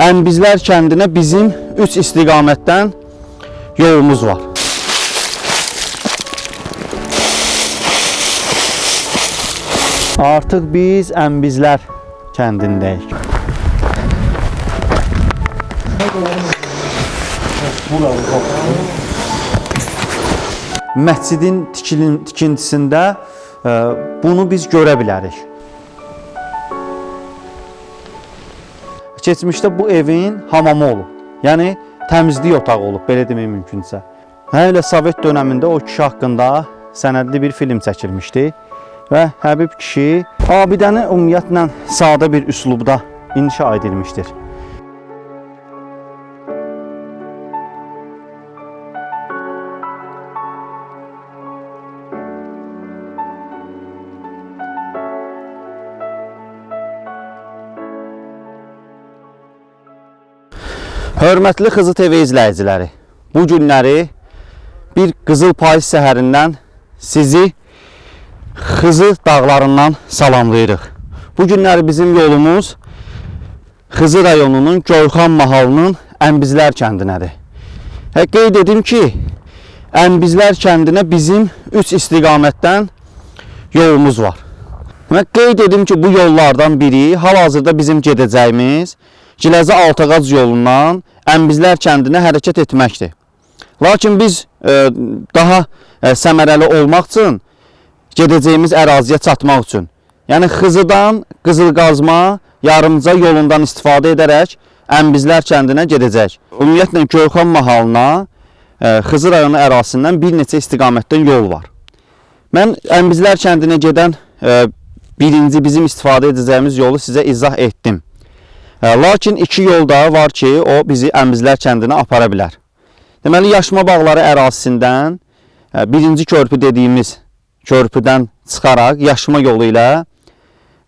Ənbizlər kəndinə bizim 3 istiqamətdən yolumuz var. Artıq biz Ənbizlər kəndindəyik. Məscidin tikintisində bunu biz görə bilərik. Keçmişdə bu evin hamamı olub. Yəni təmizlik otağı olub, belə demək mümkünsə. Hələ Sovet dövründə o kişi haqqında sənədli bir film çəkilmişdi və Həbib kişi abidəni ümumiyyətlə sadə bir üslubda inşa edilmişdir. Hörmətli Xızı TV izləyiciləri, bu günləri bir Qızıl Payız səhərindən sizi Xızı dağlarından salamlayırıq. Bu günləri bizim yolumuz Xızı rayonunun Göyxan mahalının Ənbizlər kəndinədir. Qeyd edim ki, Ənbizlər kəndinə bizim 3 istiqamətdən yolumuz var. Və qeyd edim ki, bu yollardan biri hal-hazırda bizim gedəcəyimiz Giləzi Altağac yolundan Ənbizlər kəndinə hərəkət etməkdir. Lakin biz daha səmərəli olmaq üçün, gedəcəyimiz əraziyə çatmaq üçün, yəni Xızıdan Qızılqazma yarımca yolundan istifadə edərək Ənbizlər kəndinə gedəcək. Ümumiyyətlə Göyxan mahalına Xızı rayonu ərazisindən bir neçə istiqamətdən yol var. Mən Ənbizlər kəndinə gedən birinci bizim istifadə edəcəyimiz yolu sizə izah etdim. Lakin iki yol daha var ki, o bizi Ənbizlər kəndinə apara bilər. Deməli, Yaşma bağları ərazisindən birinci körpü dediyimiz körpüdən çıxaraq Yaşma yolu ilə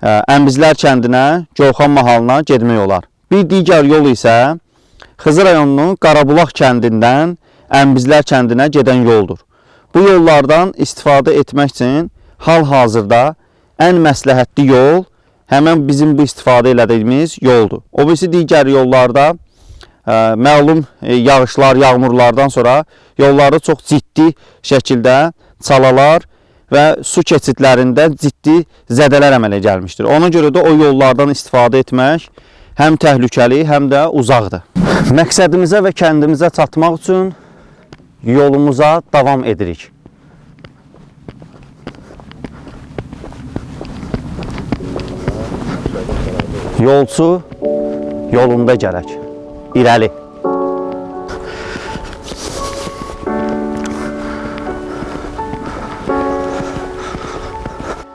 Ənbizlər kəndinə, Göyxan mahalına getmək olar. Bir digər yol isə Xızı rayonunun Qarabulaq kəndindən Ənbizlər kəndinə gedən yoldur. Bu yollardan istifadə etmək üçün hal-hazırda ən məsləhətli yol həmən bizim bu istifadə elədiyimiz yoldur. O birisi digər yollarda məlum yağışlar, yağmurlardan sonra yolları çox ciddi şəkildə çalalar və su keçidlərində ciddi zədələr əmələ gəlmişdir. Ona görə də o yollardan istifadə etmək həm təhlükəli, həm də uzaqdır. Məqsədimizə və kəndimizə çatmaq üçün yolumuza davam edirik. Yolçu yolunda gələk, irəli.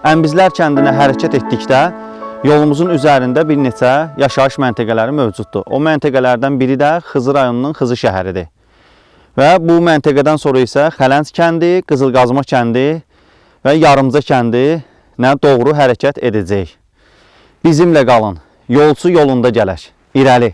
Ənbizlər kəndinə hərəkət etdikdə yolumuzun üzərində bir neçə yaşayış məntəqələri mövcuddur. O məntəqələrdən biri də Xızı rayonunun Xızı şəhəridir. Və bu məntəqədən sonra isə Xələnc kəndi, Qızılqazma kəndi və Yarımca kəndinə doğru hərəkət edəcəyik. Bizimlə qalın. Yolçu yolunda gələk, irəli.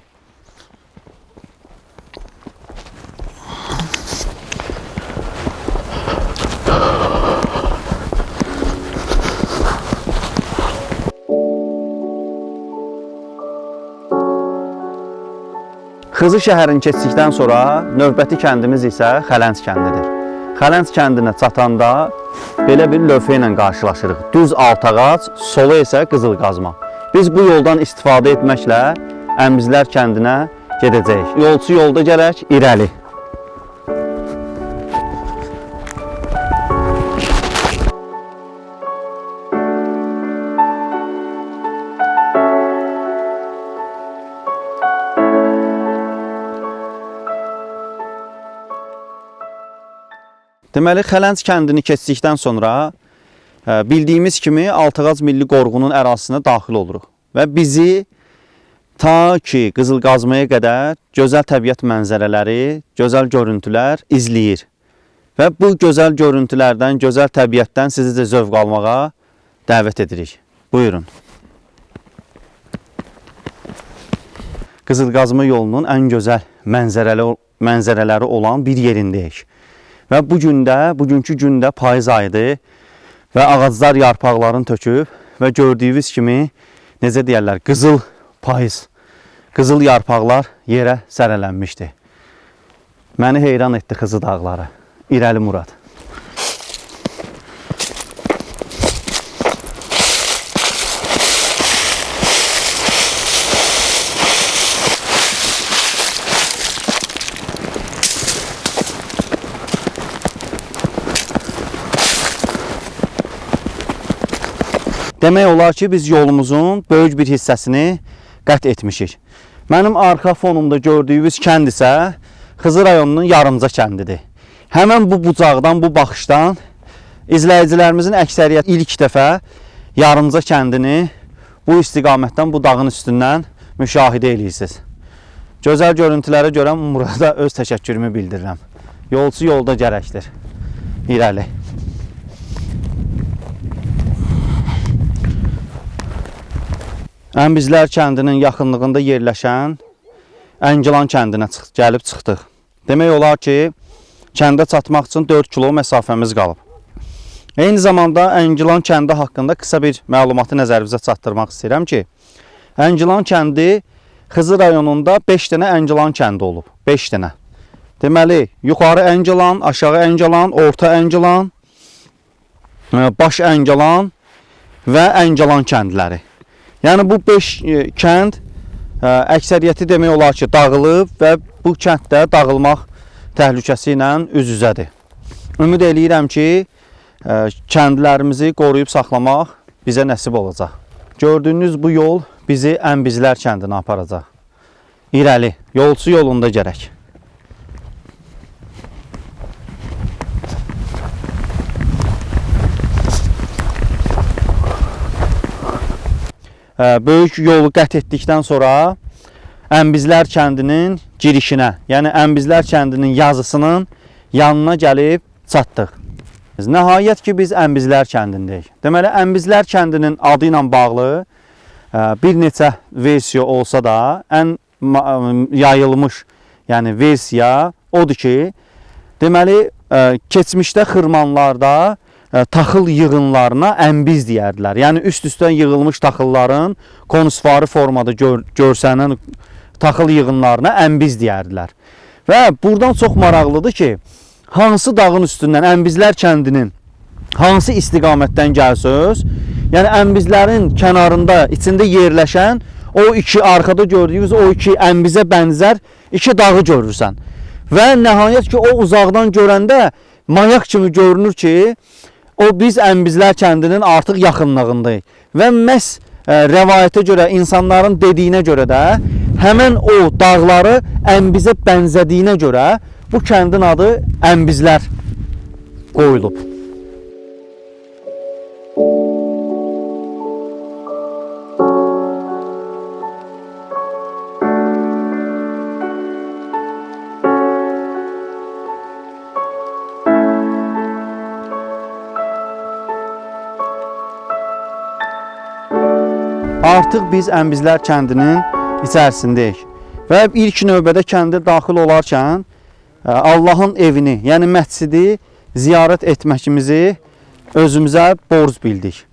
Xızı şəhərini keçdikdən sonra növbəti kəndimiz isə Xələnc kəndidir. Xələnc kəndinə çatanda belə bir lövhə ilə qarşılaşırıq. Düz Altağac, solu isə Qızılqazma. Biz bu yoldan istifadə etməklə Ənbizlər kəndinə gedəcəyik. Yolçu yolda gələk, irəli. Deməli, Xələnc kəndini keçdikdən sonra bildiyimiz kimi Altağac Milli Qorğunun ərazisinə daxil oluruq və bizi ta ki Qızılqazmaya qədər gözəl təbiət mənzərələri, gözəl görüntülər izləyir və bu gözəl görüntülərdən, gözəl təbiətdən sizi də zövq almağa dəvət edirik. Buyurun. Qızılqazma yolunun ən gözəl mənzərələri olan bir yerindəyik. Və bugünkü gündə payız ayıdır və ağaclar yarpaqlarını töküb və gördüyünüz kimi necə deyərlər, qızıl payız, qızıl yarpaqlar yerə sərələnmişdi. Məni heyran etdi Xızı dağları. İrəli Murad. Demək olar ki, biz yolumuzun böyük bir hissəsini qət etmişik. Mənim arxa fonumda gördüyünüz kənd isə Xızı rayonunun Yarımca kəndidir. Həmən bu bucaqdan, bu baxışdan izləyicilərimizin əksəriyyət ilk dəfə Yarımca kəndini bu istiqamətdən, bu dağın üstündən müşahidə edirsiniz. Gözəl görüntülərə görə Murada öz təşəkkürümü bildirirəm. Yolcu yolda gərəkdir. İrəli. Ənbizlər kəndinin yaxınlığında yerləşən Əngilan kəndinə gəlib çıxdıq. Demək olar ki, kəndə çatmaq üçün 4 kilo məsafəmiz qalıb. Eyni zamanda Əngilan kəndi haqqında qısa bir məlumatı nəzərinizə çatdırmaq istəyirəm ki, Əngilan kəndi Xızı rayonunda 5 dənə Əngilan kəndi olub. 5 dənə. Deməli, yuxarı Əngilan, aşağı Əngilan, orta Əngilan, baş Əngilan və Əngilan kəndləri. Yəni bu 5 kənd əksəriyyəti demək olar ki, dağılıb və bu kənddə dağılmaq təhlükəsi ilə üz-üzədir. Ümid eləyirəm ki, kəndlərimizi qoruyub saxlamaq bizə nəsib olacaq. Gördüyünüz bu yol bizi Ənbizlər kəndinə aparacaq. İrəli, yolçu yolunda gərək. Böyük yolu qət etdikdən sonra Ənbizlər kəndinin girişinə, yəni Ənbizlər kəndinin yazısının yanına gəlib çatdıq. Nəhayət ki, biz Ənbizlər kəndindəyik. Deməli, Ənbizlər kəndinin adı ilə bağlı bir neçə versiya olsa da, ən yayılmış versiya odur ki, deməli, keçmişdə xırmanlarda taxıl yığınlarına ənbiz deyərdilər. Yəni üst-üstə yığılmış taxılların konusvari formada görsənən taxıl yığınlarına ənbiz deyərdilər. Və buradan çox maraqlıdır ki, hansı dağın üstündən, Ənbizlər kəndinin hansı istiqamətdən gəlsəz, yəni Ənbizlərin kənarında, içində yerləşən o iki arkada gördüyünüz o iki Ənbizə bənzər iki dağı görürsən. Və nəhayət ki, o uzaqdan görəndə mayak kimi görünür ki, o biz Ənbizlər kəndinin artıq yaxınlığındayıq. Və məhz rəvayətə görə, insanların dediyinə görə də həmən o dağları Ənbizə bənzədiyinə görə bu kəndin adı Ənbizlər qoyulub. Artıq biz Ənbizlər kəndinin içərisindəyik və ilk növbədə kəndə daxil olarkən Allahın evini, yəni məscidi ziyarət etməkimizi özümüzə borc bildik.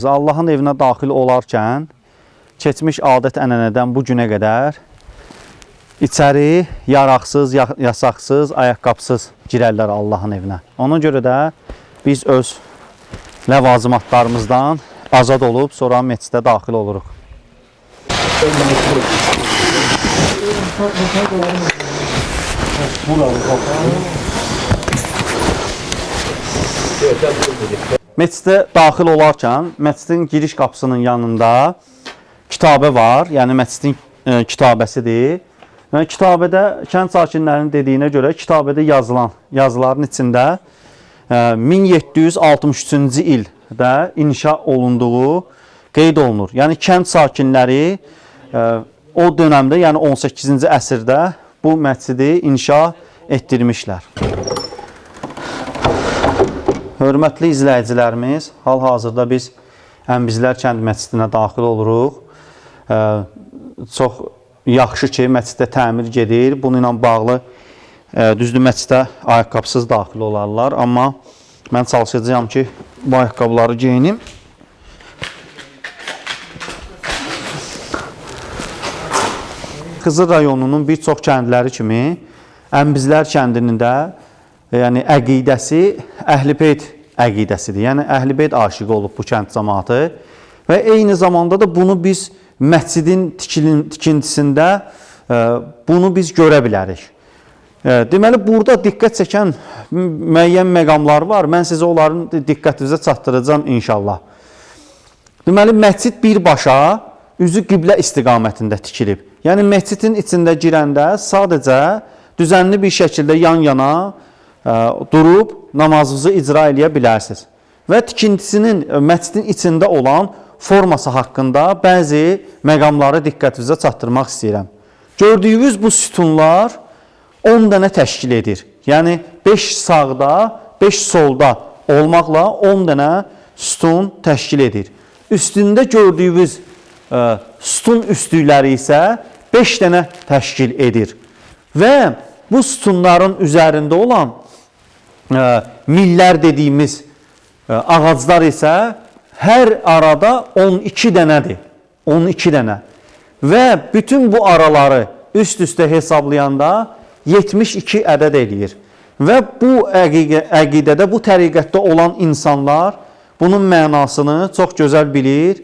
Allahın evinə daxil olarkən keçmiş adət-ənənədən bu günə qədər içəri yaraqsız, yasaqsız, ayaqqabsız girərlər Allahın evinə. Ona görə də biz öz ləvazimatlarımızdan azad olub, sonra məscidə daxil oluruq. Məscidə daxil olarkən, məscidin giriş qapısının yanında kitabə var, yəni məscidin kitabəsidir. Və kitabədə kənd sakinlərinin dediyinə görə kitabədə yazılan yazıların içində 1763-cü ildə inşa olunduğu qeyd olunur. Yəni kənd sakinləri o dönəmdə, yəni 18-ci əsrdə bu məscidi inşa etdirmişlər. Hörmətli izləyicilərimiz, hal-hazırda biz Ənbizlər kənd məscidinə daxil oluruq. çox yaxşı ki, məsciddə təmir gedir. Bununla bağlı düzdür, məscidə ayaqqabısız daxil olarlar. Amma mən çalışacağam ki, bu ayaqqabıları geyinim. Xızı rayonunun bir çox kəndləri kimi Ənbizlər kəndinin də yəni əqidəsi Əhlibeyt əqidəsidir. Yəni Əhlibeyt aşiqi olub bu kənd cəmaatı və eyni zamanda da bunu biz məscidin tikintisində bunu biz görə bilərik. Deməli, burada diqqət çəkən müəyyən məqamlar var. Mən sizə onların diqqətinizə çatdıracağam inşallah. Deməli, məscid birbaşa üzü qiblə istiqamətində tikilib. Yəni, məscidin içində girəndə sadəcə düzənli bir şəkildə yan-yana durub namazınızı icra edə bilərsiniz. Və tikintisinin məscidin içində olan forması haqqında bəzi məqamları diqqətinizə çatdırmaq istəyirəm. Gördüyünüz bu sütunlar 10 dənə təşkil edir. Yəni 5 sağda, 5 solda olmaqla 10 dənə sütun təşkil edir. Üstündə gördüyünüz sütun üstükləri isə 5 dənə təşkil edir. Və bu sütunların üzərində olan millər dediyimiz ağaclar isə hər arada 12 dənədir. 12 dənə. Və bütün bu araları üst-üstə hesablayanda 72 ədəd eləyir. Və bu əqidədə, bu təriqətdə olan insanlar bunun mənasını çox gözəl bilir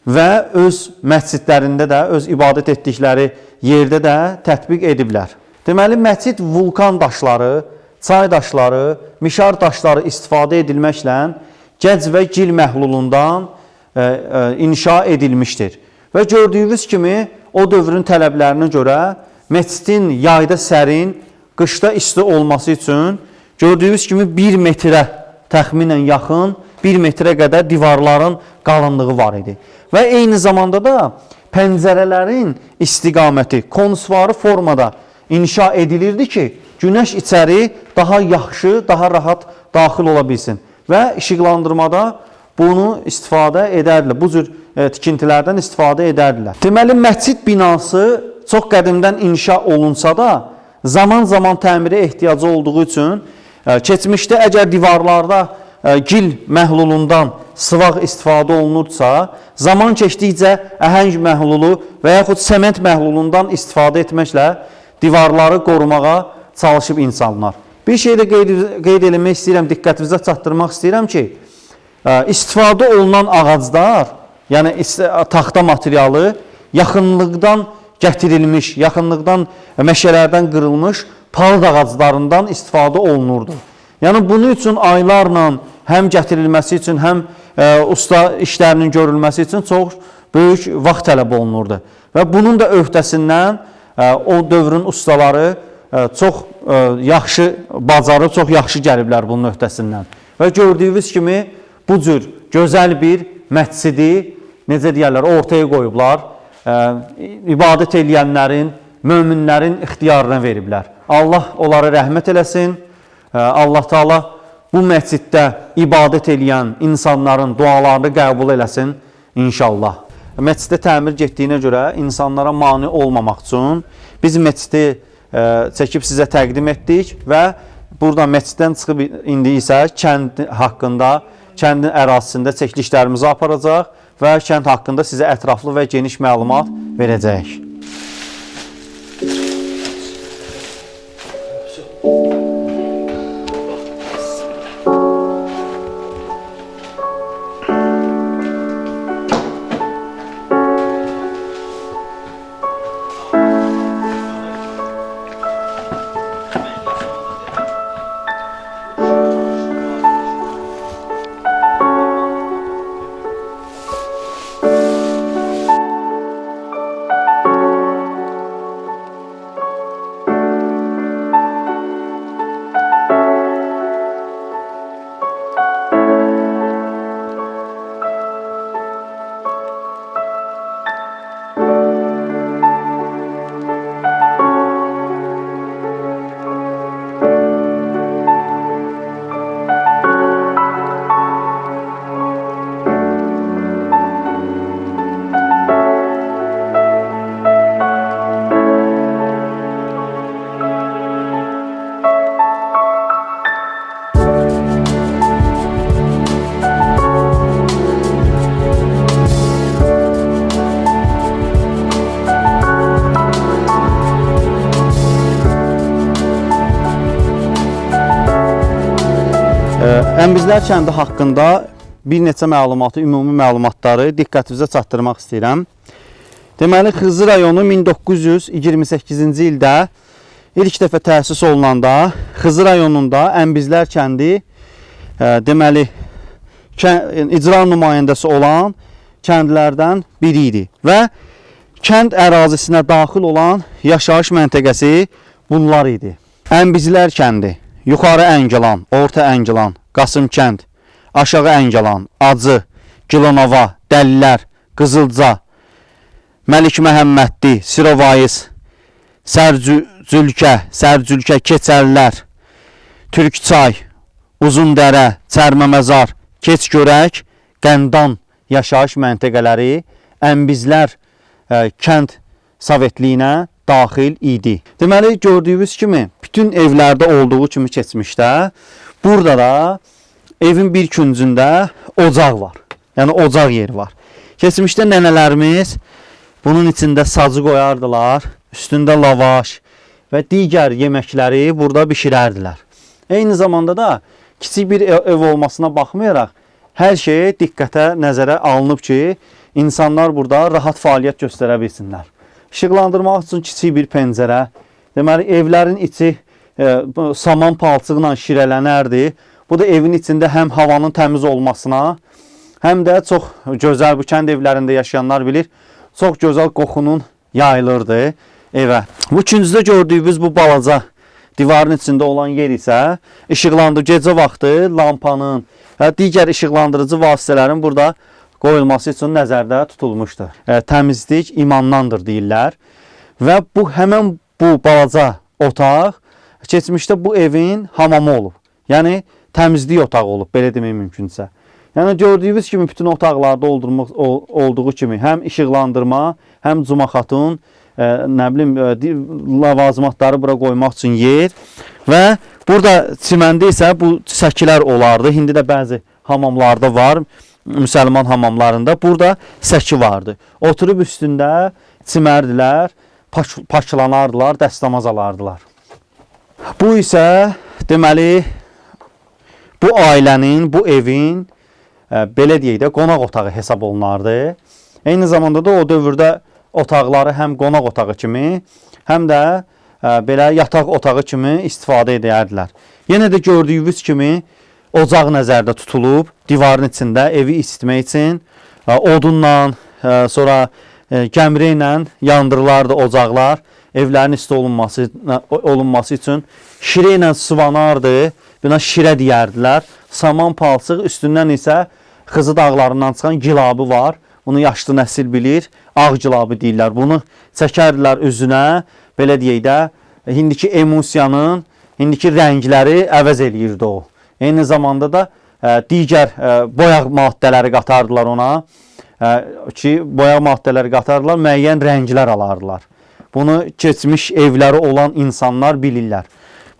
və öz məscidlərində də, öz ibadət etdikləri yerdə də tətbiq ediblər. Deməli, məscid vulkan daşları, çay daşları, mişar daşları istifadə edilməklə gec və gil məhlulundan inşa edilmişdir. Və gördüyünüz kimi o dövrün tələblərinə görə məscidin yayda sərin, qışda isti olması üçün gördüyünüz kimi 1 metrə təxminən yaxın, 1 metrə qədər divarların qalınlığı var idi. Və eyni zamanda da pəncərələrin istiqaməti konusvarı formada inşa edilirdi ki, günəş içəri daha yaxşı, daha rahat daxil ola bilsin. Və işıqlandırmada bunu istifadə edərdilər. Bu cür tikintilərdən istifadə edərdilər. Deməli, məscid binası çox qədimdən inşa olunsa da, zaman-zaman təmirə ehtiyacı olduğu üçün keçmişdə əgər divarlarda gil məhlulundan sıvaq istifadə olunursa, zaman keçdikcə əhəng məhlulu və yaxud sement məhlulundan istifadə etməklə divarları qorumağa çalışıb insanlar. Bir şey də qeyd eləmək istəyirəm, diqqətinizə çatdırmaq istəyirəm ki, istifadə olunan ağaclar, yəni taxta materialı yaxınlıqdan gətirilmiş, yaxınlıqdan məşələrdən qırılmış palıd ağaclarından istifadə olunurdu. Yəni bunun üçün aylarla həm gətirilməsi üçün, həm usta işlərinin görülməsi üçün çox böyük vaxt tələb olunurdu. Və bunun da öhdəsindən o dövrün ustaları çox yaxşı bacarıb, çox yaxşı gəliblər bunun öhdəsindən. Və gördüyünüz kimi bu cür gözəl bir məscidi, necə deyərlər, ortaya qoyublar. İbadət eləyənlərin, möminlərin ixtiyarına veriblər. Allah onlara rəhmət eləsin. Allah Teala bu məsciddə ibadət eləyən insanların dualarını qəbul eləsin inşallah. Məsciddə təmir getdiyinə görə insanlara mane olmamaq üçün biz məscidi çəkib sizə təqdim etdik və burada məsciddən çıxıb indi isə kənd haqqında, kəndin ərazisində çəkilişlərimizi aparacaq və kənd haqqında sizə ətraflı və geniş məlumat verəcək. Ənbizlər kəndi haqqında bir neçə məlumatı, ümumi məlumatları diqqətinizə çatdırmaq istəyirəm. Deməli, Xızı rayonu 1928-ci ildə ilk dəfə təsis olunanda Xızı rayonunda Ənbizlər kəndi deməli icra nümayəndəsi olan kəndlərdən biri idi və kənd ərazisinə daxil olan yaşayış məntəqəsi bunlar idi. Ənbizlər kəndi, Yuxarı Əngilan, Orta Əngilan, Qasımkənd, Aşağı Əngilan, Acı, Gilanova, Dəllər, Qızılca, Məlik Məhəmmədli, Sirovayız, Sərcülkə, Keçərlər, Türkçay, Uzundərə, Çərməməzar, Keçgörək, Qəndan yaşayış məntəqələri Ənbizlər kənd sovetliyinə daxil idi. Deməli, gördüyünüz kimi bütün evlərdə olduğu kimi keçmişdə burada da evin bir küncündə ocaq var. Yəni ocaq yeri var. Keçmişdə nənələrimiz bunun içində sacı qoyardılar, üstündə lavaş və digər yeməkləri burada bişirərdilər. Eyni zamanda da kiçik bir ev olmasına baxmayaraq hər şey diqqətə, nəzərə alınıb ki, insanlar burada rahat fəaliyyət göstərə bilsinlər. İşıqlandırmaq üçün kiçik bir pəncərə, deməli evlərin içi saman palçıqla şirələnərdi. Bu da evin içində həm havanın təmiz olmasına, həm də çox gözəl, bu kənd evlərində yaşayanlar bilir, çox gözəl qoxunun yayılırdı evə. Bu küncdə gördüyünüz bu balaca divarın içində olan yer isə gecə vaxtı lampanın və digər işıqlandırıcı vasitələrin burada qoyulması üçün nəzərdə tutulmuşdur. Təmizlik imandandır deyirlər. Və bu həmən bu balaca otaq keçmişdə bu evin hamamı olub. Yəni təmizlik otağı olub, belə demək mümkünsə. Yəni gördüyünüz kimi bütün otaqlarda olduğu kimi həm işıqlandırma, həm Cuma xatun, nə bilim lavazımatları bura qoymaq üçün yer və burada çiməndə isə bu səkilər olardı. İndi də bəzi hamamlarda var, müsəlman hamamlarında burada səki vardı. Oturub üstündə çimərdilər, paklanardılar, dəstəmaz alardılar. Bu isə deməli bu ailənin, bu evin belə deyək də qonaq otağı hesab olunardı. Eyni zamanda da o dövrdə otaqları həm qonaq otağı kimi, həm də belə yataq otağı kimi istifadə edərdilər. Yenə də gördüyünüz kimi ocaq nəzərdə tutulub, divarın içində evi isitmək üçün odunla, sonra gəmri ilə yandırılardı ocaqlar, evlərin isti olunması üçün. Şirə ilə sıvanardı, buna şirə deyərdilər. Saman palçıq, üstündən isə Xızı dağlarından çıxan gilabı var. Bunu yaşlı nəsil bilir, ağ gilabı deyirlər. Bunu çəkərdilər üzünə, belə deyək də, indiki emosiyanın, indiki rəngləri əvəz eləyirdi o. Eyni zamanda da digər boyaq maddələri qatardılar ona ki, boyaq maddələri qatardılar, müəyyən rənglər alardılar. Bunu keçmiş evləri olan insanlar bilirlər.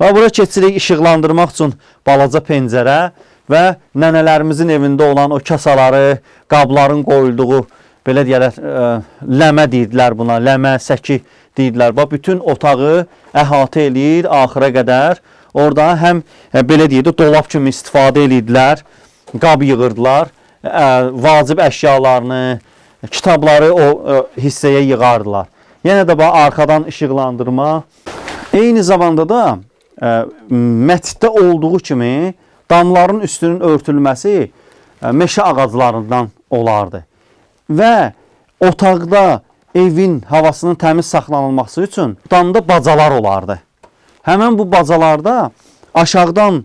Və bura keçirik işıqlandırmaq üçün balaca pəncərə və nənələrimizin evində olan o kasaları, qabların qoyulduğu, belə deyərlər, ləmə deyirdilər buna, ləmə, səki deyirdilər. Bütün otağı əhatə eləyir axıra qədər. Orada həm belə deyirdi, dolab kimi istifadə edirdilər, qab yığırdılar, vacib əşyalarını, kitabları o hissəyə yığardılar. Yenə də arxadan işıqlandırma. Eyni zamanda da məsciddə olduğu kimi damların üstünün örtülməsi meşə ağaclarından olardı. Və otaqda evin havasının təmiz saxlanılması üçün damda bacalar olardı. Həmən bu bacalarda aşağıdan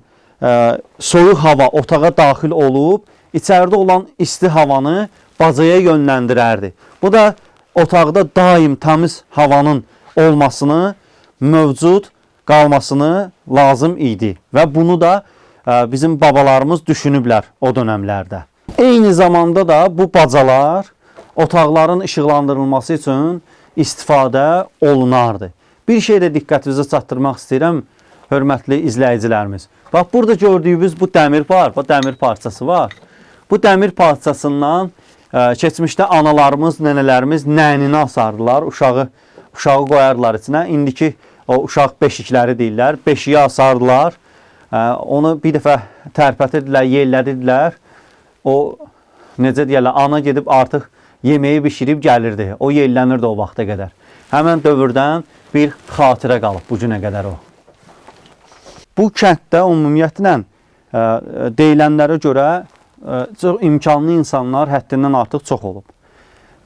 soyuq hava otağa daxil olub, içəridə olan isti havanı bacaya yönləndirərdi. Bu da otaqda daim təmiz havanın olmasını, mövcud qalmasını lazım idi. Və bunu da bizim babalarımız düşünüblər o dönəmlərdə. Eyni zamanda da bu bacalar otaqların işıqlandırılması üçün istifadə olunardı. Bir şey də diqqətinizə çatdırmaq istəyirəm, hörmətli izləyicilərimiz. Bax, burada gördüyünüz bu dəmir var, bu dəmir parçası var. Bu dəmir parçasından keçmişdə analarımız, nənələrimiz nənini asardılar, uşağı qoyardılar içinə. İndiki o uşaq beşikləri deyirlər, beşiyi asardılar Onu bir dəfə tərpətirdilər, yellədirdilər. O necə deyirlər, ana gedib artıq yeməyi bişirib gəlirdi. O yellənirdi o vaxta qədər. Həmən dövrdən bir xatirə qalıb bu günə qədər o. Bu kənddə ümumiyyətlə deyilənlərə görə çox imkanlı insanlar həddindən artıq çox olub.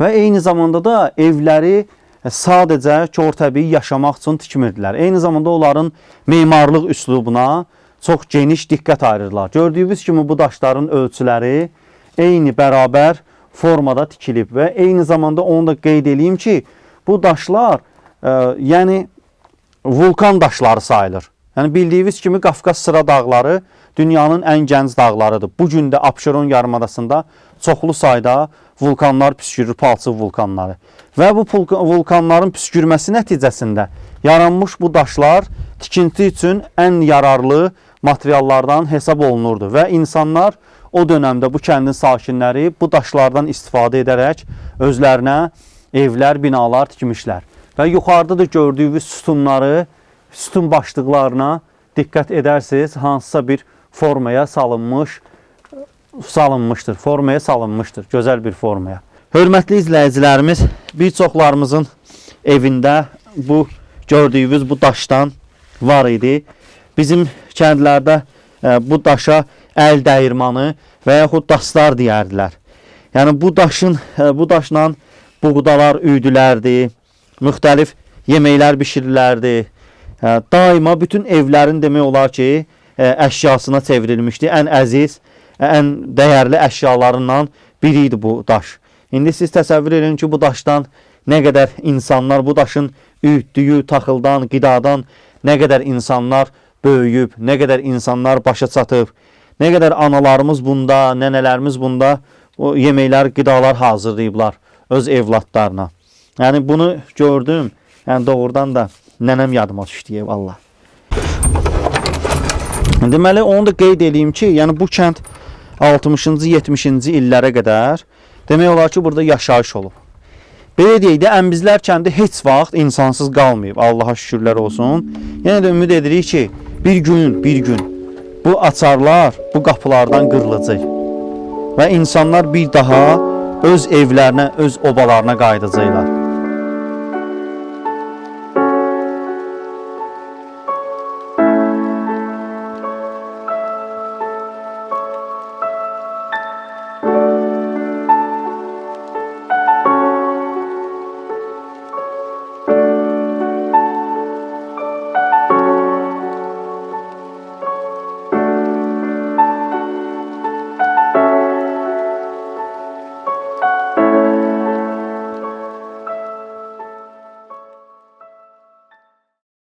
Və eyni zamanda da evləri sadəcə körtəbii yaşamaq üçün tikmirdilər. Eyni zamanda onların memarlıq üslubuna çox geniş diqqət ayırırlar. Gördüyünüz kimi bu daşların ölçüləri eyni bərabər formada tikilib və eyni zamanda onu da qeyd edeyim ki, bu daşlar yəni vulkan daşları sayılır. Yəni bildiyiniz kimi Qafqaz sıra dağları dünyanın ən gənc dağlarıdır. Bu gün də Abşeron yarımadasında çoxlu sayda vulkanlar püskürür, palçıq vulkanları. Və bu vulkanların püskürməsi nəticəsində yaranmış bu daşlar tikinti üçün ən yararlı materiallardan hesab olunurdu. Və insanlar o dönəmdə bu kəndin sakinləri bu daşlardan istifadə edərək özlərinə evlər, binalar tikmişlər. Və yuxarıda da gördüyünüz sütunları, sütun başlıqlarına diqqət edərsiniz, hansısa bir formaya salınmışdır. Formaya salınmışdır, gözəl bir formaya. Hörmətli izləyicilərimiz, bir çoxlarımızın evində bu gördüyünüz bu daşdan var idi. Bizim kəndlərdə bu daşa əl dəyirmanı və yaxud dastar deyərdilər. Yəni bu daşla buğdalar üydülərdi, müxtəlif yeməklər bişirilərdi. Daima bütün evlərin demək olar ki, əşyasına çevrilmişdi. Ən əziz, ən dəyərli əşyalarından biri idi bu daş. İndi siz təsəvvür edin ki, bu daşdan nə qədər insanlar, bu daşın üyütdüyü taxıldan, qidadan nə qədər insanlar böyüyüb, nə qədər insanlar başa çatıb, nə qədər analarımız bunda, nənələrimiz bunda o yeməklər, qidalar hazırlayıblar öz evlatlarına. Yəni bunu gördüm, yəni doğrudan da nənəm yadıma düşdü, vallahi. Deməli, onu da qeyd edeyim ki, yəni bu kənd 60-cı, 70-ci illərə qədər demək olar ki, burada yaşayış olub. Belə deyək də, Ənbizlər kəndi heç vaxt insansız qalmayıb, Allaha şükürlər olsun. Yenə də ümid edirik ki, bir gün bu açarlar bu qapılardan qırılacaq və insanlar bir daha öz evlərinə, öz obalarına qayıdacaqlar.